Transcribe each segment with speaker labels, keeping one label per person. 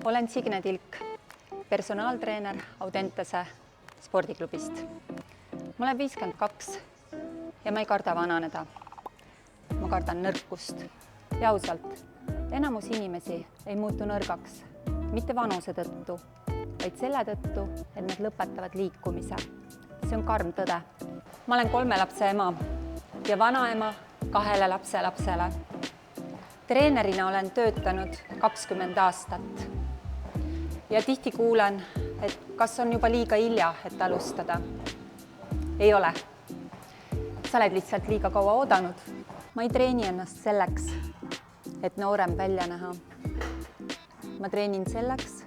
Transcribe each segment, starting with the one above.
Speaker 1: Olen Signe Tilk, personaaltreener Audentese spordiklubist. Ma olen 52 ja ma ei karda vananeda. Ma kardan nõrkust ja ausalt, enamus inimesi ei muutu nõrgaks, mitte vanuse tõttu, vaid selle tõttu, et nad lõpetavad liikumise. See on karm tõde. Ma olen 3 lapse ema ja vanaema 2 lapselapsele. Treenerina olen töötanud 20 aastat ja tihti kuulen, et kas on juba liiga hilja, et alustada. Ei ole. Sa oled lihtsalt liiga kaua oodanud. Ma ei treeni ennast selleks, et noorem välja näha. Ma treenin selleks,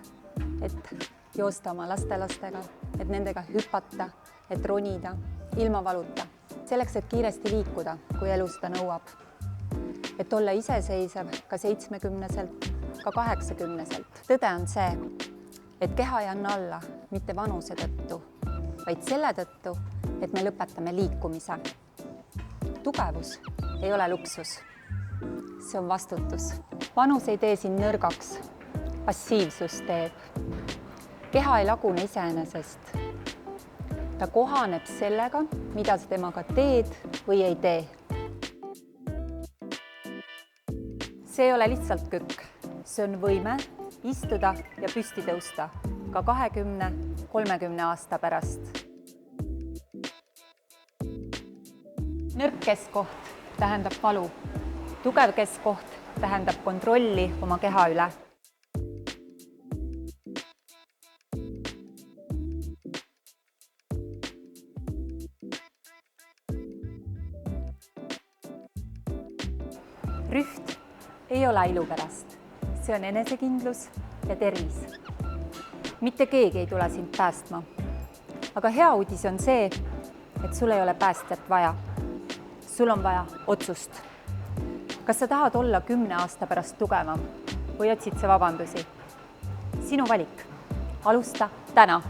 Speaker 1: et joosta oma lastelastega, et nendega hüpata, et ronida, ilma valuta. Selleks, et kiiresti liikuda, kui elu seda nõuab. Et olla iseseisev ka 70-selt, ka 80-selt. Tõde on see, et keha ei anna alla mitte vanuse tõttu, vaid selle tõttu, et me lõpetame liikumise. Tugevus ei ole luksus. See on vastutus. Vanus ei tee sind nõrgaks. Passiivsus teeb. Keha ei lagune iseenesest. Ta kohaneb sellega, mida sa temaga teed või ei tee. See ei ole lihtsalt kükk. See on võime istuda ja püsti tõusta ka 20-30 aasta pärast. Nõrk keskkoht tähendab valu. Tugev keskkoht tähendab kontrolli oma keha üle. Rüht ei ole ilu pärast. See on enesekindlus ja tervis. Mitte keegi ei tule sind päästma. Aga hea uudis on see, et sul ei ole päästjat vaja. Sul on vaja otsust. Kas sa tahad olla 10 aasta pärast tugevam või otsid sa vabandusi? Sinu valik. Alusta täna.